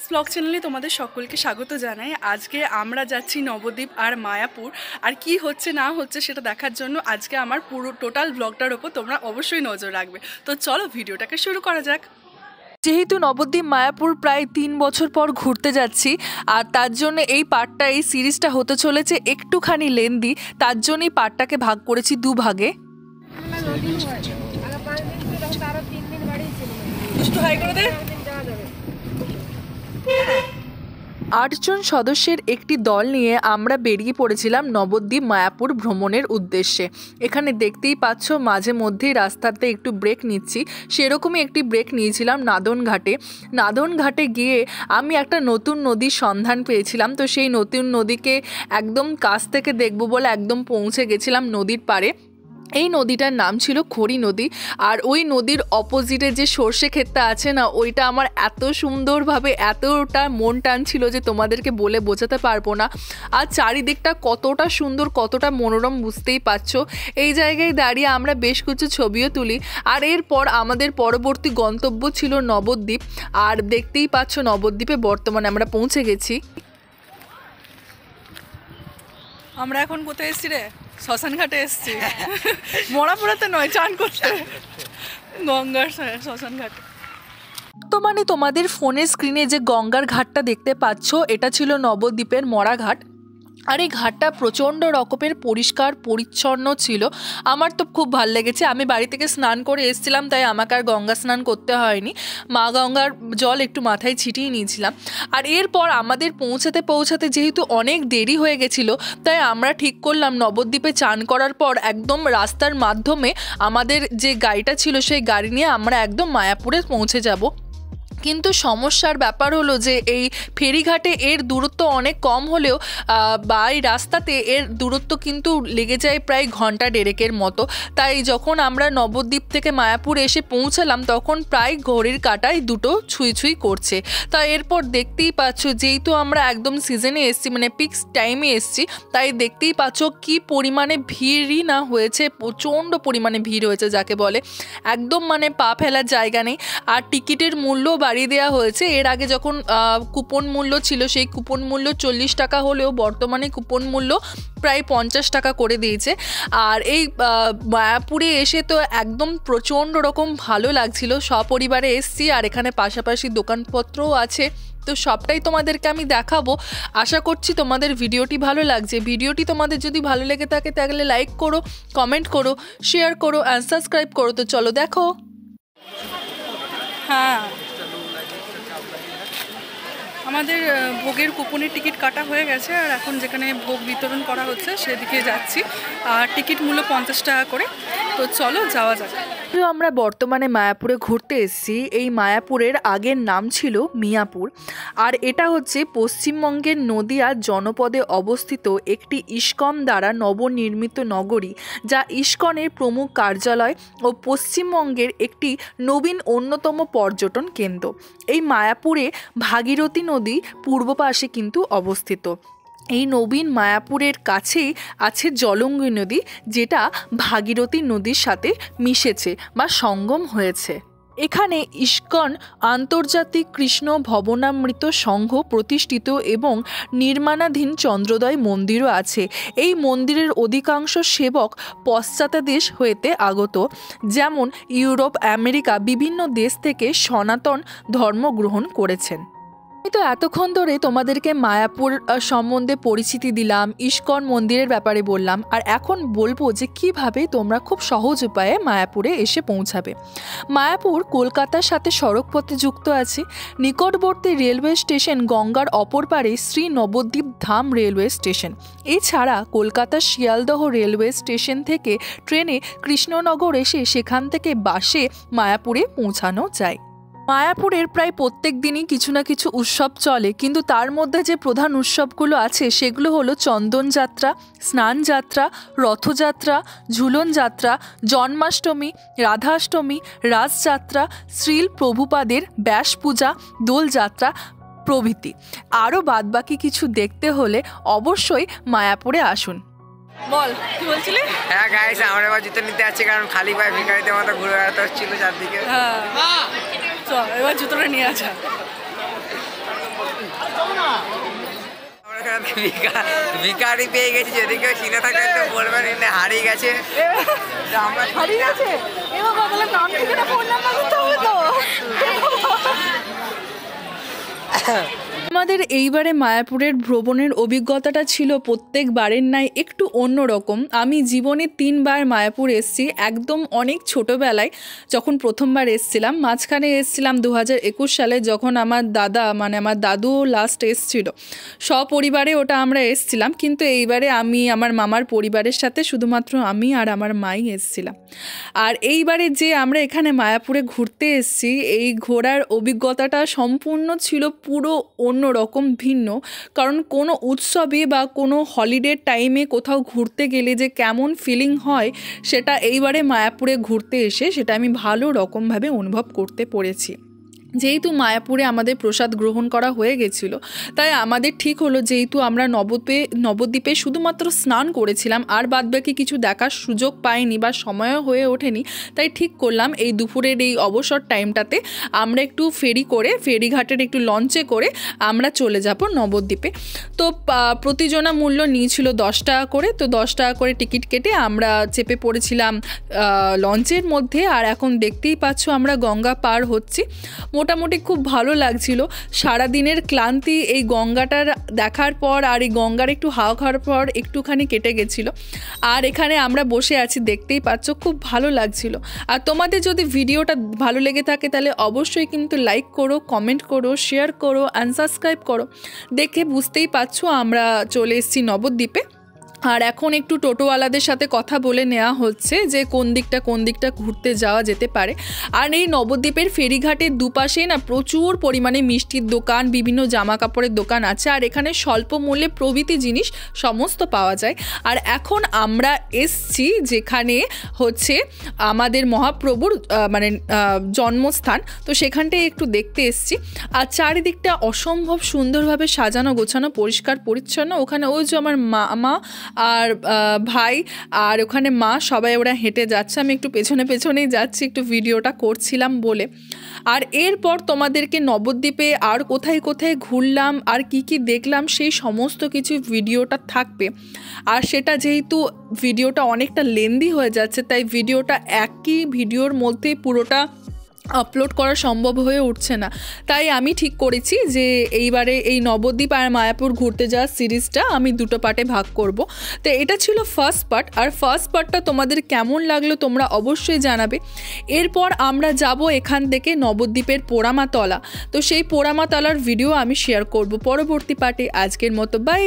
Blog চ্যানেলে তোমাদের সকলকে স্বাগত জানাই। আজকে আমরা যাচ্ছি নবদ্বীপ আর মায়াপুর, আর কি হচ্ছে না হচ্ছে সেটা দেখার জন্য আজকে আমার পুরো টোটাল ব্লগটার ওপর তোমরা অবশ্যই নজর রাখবে। তো চলো ভিডিওটাকে শুরু করা যাক। যেহেতু নবদ্বীপ মায়াপুর প্রায় 3 বছর পর ঘুরতে যাচ্ছি, আর তার জন্য এই পার্টটা এই সিরিজটা হতে চলেছে একটুখানি লেন্দি, তার জন্যই পার্টটাকে ভাগ করেছি দুভাগে। আটজন সদস্যের একটি দল নিয়ে আমরা বেরিয়ে পড়েছিলাম নবদ্বীপ মায়াপুর ভ্রমণের উদ্দেশ্যে। এখানে দেখতেই পাচ্ছ মাঝে মধ্যেই রাস্তাতে একটু ব্রেক নিচ্ছি, সেরকমই একটি ব্রেক নিয়েছিলাম নাদনঘাটে। নাদনঘাটে গিয়ে আমি একটা নতুন নদীর সন্ধান পেয়েছিলাম, তো সেই নতুন নদীকে একদম কাছ থেকে দেখব বলে একদম পৌঁছে গেছিলাম নদীর পাড়ে। এই নদীটার নাম ছিল খড়ি নদী, আর ওই নদীর অপোজিটে যে সর্ষে ক্ষেতটা আছে না, ওইটা আমার এত সুন্দরভাবে এতটা মন টানছিল যে তোমাদেরকে বলে বোঝাতে পারবো না। আর চারিদিকটা কতটা সুন্দর কতটা মনোরম বুঝতেই পারছো। এই জায়গায় দাঁড়িয়ে আমরা বেশ কিছু ছবিও তুলি। আর এরপর আমাদের পরবর্তী গন্তব্য ছিল নবদ্বীপ, আর দেখতেই পাচ্ছ নবদ্বীপে বর্তমানে আমরা পৌঁছে গেছি। আমরা এখন কোথায় এসছি রে? শ্মশান ঘাটে এসছি। মরাপুরাতে নয়, চান করতে গঙ্গার শ্মশান ঘাটে। বর্তমানে তোমাদের ফোনের স্ক্রিনে যে গঙ্গার ঘাটটা দেখতে পাচ্ছ, এটা ছিল নবদ্বীপের মরাঘাট। আর এই ঘাটটা প্রচণ্ড রকমের পরিষ্কার পরিচ্ছন্ন ছিল, আমার তো খুব ভালো লেগেছে। আমি বাড়ি থেকে স্নান করে এসেছিলাম, তাই আমাকে আর গঙ্গা স্নান করতে হয়নি, মা গঙ্গার জল একটু মাথায় ছিটিয়ে নিয়েছিলাম। আর এরপর আমাদের পৌঁছাতে পৌঁছাতে যেহেতু অনেক দেরি হয়ে গেছিলো, তাই আমরা ঠিক করলাম নবদ্বীপে চান করার পর একদম রাস্তার মাধ্যমে আমাদের যে গাড়িটা ছিল সেই গাড়ি নিয়ে আমরা একদম মায়াপুরে পৌঁছে যাব। কিন্তু সমস্যার ব্যাপার হলো যে এই ফেরিঘাটে এর দূরত্ব অনেক কম হলেও বা এই রাস্তাতে এর দূরত্ব কিন্তু লেগে যায় প্রায় ঘন্টা দেড়েকের মতো। তাই যখন আমরা নবদ্বীপ থেকে মায়াপুর এসে পৌঁছালাম তখন প্রায় ঘড়ির কাঁটায় দুটো ছুঁই ছুঁই করছে। তা এরপর দেখতেই পাচ্ছ, যেহেতু আমরা একদম সিজনে এসছি, মানে পিক্স টাইমে এসছি, তাই দেখতেই পাচ্ছ কি পরিমাণে ভিড়ই না হয়েছে, প্রচণ্ড পরিমাণে ভিড় হয়েছে যাকে বলে, একদম মানে পা ফেলার জায়গা নেই। আর টিকিটের মূল্য বাড়িয়ে দেওয়া হয়েছে। এর আগে যখন কুপন মূল্য ছিল সেই কুপন মূল্য 40 টাকা হলেও বর্তমানে কুপন মূল্য প্রায় 50 টাকা করে দিয়েছে। আর এই মায়াপুরে এসে তো একদম প্রচণ্ড রকম ভালো লাগছিল, সপরিবারে এসছি, আর এখানে পাশাপাশি দোকানপত্রও আছে, তো সবটাই তোমাদেরকে আমি দেখাবো। আশা করছি তোমাদের ভিডিওটি ভালো লাগছে। ভিডিওটি তোমাদের যদি ভালো লেগে থাকে তাহলে লাইক করো, কমেন্ট করো, শেয়ার করো আর সাবস্ক্রাইব করো। তো চলো দেখো। হ্যাঁ, আমাদের ভোগের কুপনের টিকিট কাটা হয়ে গেছে, আর এখন যেখানে ভোগ বিতরণ করা হচ্ছে সেদিকে যাচ্ছি। আর টিকিট মূল্য 50 টাকা করে। তো চলো যাওয়া যাক। আমরা বর্তমানে মায়াপুরে ঘুরতে এসেছি। এই মায়াপুরের আগের নাম ছিল মিয়াপুর, আর এটা হচ্ছে পশ্চিমবঙ্গের নদিয়া জনপদে অবস্থিত একটি ইস্কন দ্বারা নবনির্মিত নগরী, যা ইস্কনের প্রমুখ কার্যালয় ও পশ্চিমবঙ্গের একটি নবীন অন্যতম পর্যটন কেন্দ্র। এই মায়াপুরে ভাগীরথী নদী পূর্ব পাশে কিন্তু অবস্থিত। এই নবীন মায়াপুরের কাছেই আছে জলঙ্গি নদী, যেটা ভাগীরথী নদীর সাথে মিশেছে বা সঙ্গম হয়েছে। এখানে ইস্কন আন্তর্জাতিক কৃষ্ণ ভবনামৃত সংঘ প্রতিষ্ঠিত এবং নির্মাণাধীন চন্দ্রোদয় মন্দিরও আছে। এই মন্দিরের অধিকাংশ সেবক পশ্চাৎ দেশ হইতে আগত, যেমন ইউরোপ, আমেরিকা বিভিন্ন দেশ থেকে সনাতন ধর্ম গ্রহণ করেছেন। আমি তো এতক্ষণ ধরে তোমাদেরকে মায়াপুর সম্বন্ধে পরিচিতি দিলাম, ইস্কন মন্দিরের ব্যাপারে বললাম, আর এখন বলবো যে কিভাবে তোমরা খুব সহজ উপায়ে মায়াপুরে এসে পৌঁছাবে। মায়াপুর কলকাতার সাথে সড়কপথে যুক্ত আছে। নিকটবর্তী রেলওয়ে স্টেশন গঙ্গার অপর পারে শ্রী নবদ্বীপ ধাম রেলওয়ে স্টেশন। এছাড়া কলকাতার শিয়ালদহ রেলওয়ে স্টেশন থেকে ট্রেনে কৃষ্ণনগর এসে সেখান থেকে বাসে মায়াপুরে পৌঁছানো যায়। মায়াপুরের প্রায় প্রত্যেক দিনই কিছু না কিছু উৎসব চলে, কিন্তু তার মধ্যে যে প্রধান উৎসবগুলো আছে সেগুলো হলো চন্দন যাত্রা, স্নান যাত্রা, রথযাত্রা, ঝুলন যাত্রা, জন্মাষ্টমী, রাধাষ্টমী, রাসযাত্রা, শ্রীল প্রভুপাদের ব্যাস পূজা, দোলযাত্রা প্রভৃতি। আরও বাদবাকি কিছু দেখতে হলে অবশ্যই মায়াপুরে আসুন। বল কি বলছিলি? হ্যাঁ গাইস, আমরা এবার জুতো নিতে যাচ্ছি, কারণ খালি পায়ে ভিখারিদের মতো ঘুরে বেড়াতে হচ্ছিল চারদিকে। হ্যাঁ, চল এবার জুতোটা নিয়ে আসা। ভিকারি পেয়ে গেছি, যদি কেউ চিনে থাকে তো বলবেন এনে হারিয়ে গেছে। হারিয়ে গেছে নাম ঠিকানা ফোন নাম্বার দিতে হবে তো। আমাদের এইবারে মায়াপুরের ভ্রমণের অভিজ্ঞতাটা ছিল প্রত্যেকবারের ন্যায় একটু অন্যরকম। আমি জীবনে 3 বার মায়াপুর এসেছি, একদম অনেক ছোটোবেলায় যখন প্রথমবার এসেছিলাম, মাঝখানে এসেছিলাম 2021 সালে যখন আমার দাদা মানে আমার দাদু লাস্ট এসেছিলো, সপরিবারে ওটা আমরা এসেছিলাম। কিন্তু এইবারে আমি আমার মামার পরিবারের সাথে শুধুমাত্র আমি আর আমার মাই এসেছিলাম। আর এইবারে যে আমরা এখানে মায়াপুরে ঘুরতে এসেছি, এই ঘোরার অভিজ্ঞতাটা সম্পূর্ণ ছিল পুরো অন্যরকম, ভিন্ন। কারণ কোনো উৎসবে বা কোনো হলিডের টাইমে কোথাও ঘুরতে গেলে যে কেমন ফিলিং হয়, সেটা এইবারে মায়াপুরে ঘুরতে এসে সেটা আমি ভালো রকমভাবে অনুভব করতে পেরেছি। যেহেতু মায়াপুরে আমাদের প্রসাদ গ্রহণ করা হয়ে গেছিল, তাই আমাদের ঠিক হলো যেহেতু আমরা নবদ্বীপে শুধুমাত্র স্নান করেছিলাম আর বাদবাকি কিছু দেখার সুযোগ পাইনি বা সময়ও হয়ে ওঠেনি, তাই ঠিক করলাম এই দুপুরের এই অবসর টাইমটাতে আমরা একটু ফেরিঘাটের একটু লঞ্চে করে আমরা চলে যাব নবদ্বীপে। তো প্রতিজনা মূল্য নিয়েছিল 10 টাকা করে। তো 10 টাকা করে টিকিট কেটে আমরা চেপে পড়েছিলাম লঞ্চের মধ্যে। আর এখন দেখতেই পাচ্ছ আমরা গঙ্গা পার হচ্ছি। মোটামুটি খুব ভালো লাগছিল। সারাদিনের ক্লান্তি এই গঙ্গাটার দেখার পর আর এই গঙ্গার একটু হাওয়া খাওয়ার পর একটুখানি কেটে গেছিলো। আর এখানে আমরা বসে আছি, দেখতেই পাচ্ছ, খুব ভালো লাগছিল। আর তোমাদের যদি ভিডিওটা ভালো লেগে থাকে তাহলে অবশ্যই কিন্তু লাইক করো, কমেন্ট করো, শেয়ার করো, আনসাবস্ক্রাইব করো। দেখে বুঝতেই পারছো আমরা চলে এসেছি নবদ্বীপে। আর এখন একটু টোটোওয়ালাদের সাথে কথা বলে নেওয়া হচ্ছে যে কোন দিকটা ঘুরতে যাওয়া যেতে পারে। আর এই নবদ্বীপের ফেরিঘাটের দুপাশে না প্রচুর পরিমাণে মিষ্টির দোকান, বিভিন্ন জামা কাপড়ের দোকান আছে। আর এখানে স্বল্প মূল্যে প্রভৃতি জিনিস সমস্ত পাওয়া যায়। আর এখন আমরা এসছি যেখানে হচ্ছে আমাদের মহাপ্রভুর জন্মস্থান, তো সেখানটায় একটু দেখতে এসছি। আর চারিদিকটা অসম্ভব সুন্দরভাবে সাজানো গোছানো, পরিষ্কার পরিচ্ছন্ন। ওখানে ওই যে আমার মা আর ভাই আর ওখানে মা, সবাই ওরা হেঁটে যাচ্ছে, আমি একটু পেছনেই যাচ্ছি, একটু ভিডিওটা করছিলাম বলে। আর এরপর তোমাদেরকে নবদ্বীপে আর কোথায় ঘুরলাম আর কি দেখলাম সেই সমস্ত কিছু ভিডিওটা থাকবে। আর সেটা যেহেতু ভিডিওটা অনেকটা লেন্দি হয়ে যাচ্ছে, তাই ভিডিওটা একই ভিডিওর মধ্যে পুরোটা আপলোড করা সম্ভব হয়ে উঠছে না। তাই আমি ঠিক করেছি যে এইবারে এই নবদ্বীপ আর মায়াপুর ঘুরতে যাওয়ার সিরিজটা আমি 2 পার্টে ভাগ করব। তো এটা ছিল ফার্স্ট পার্ট। আর ফার্স্ট পার্টটা তোমাদের কেমন লাগলো তোমরা অবশ্যই জানাবে। এরপর আমরা যাব এখান থেকে নবদ্বীপের পোড়ামাতলা। তো সেই পোড়ামাতলার ভিডিও আমি শেয়ার করব পরবর্তী পার্টে। আজকের মতো বাই।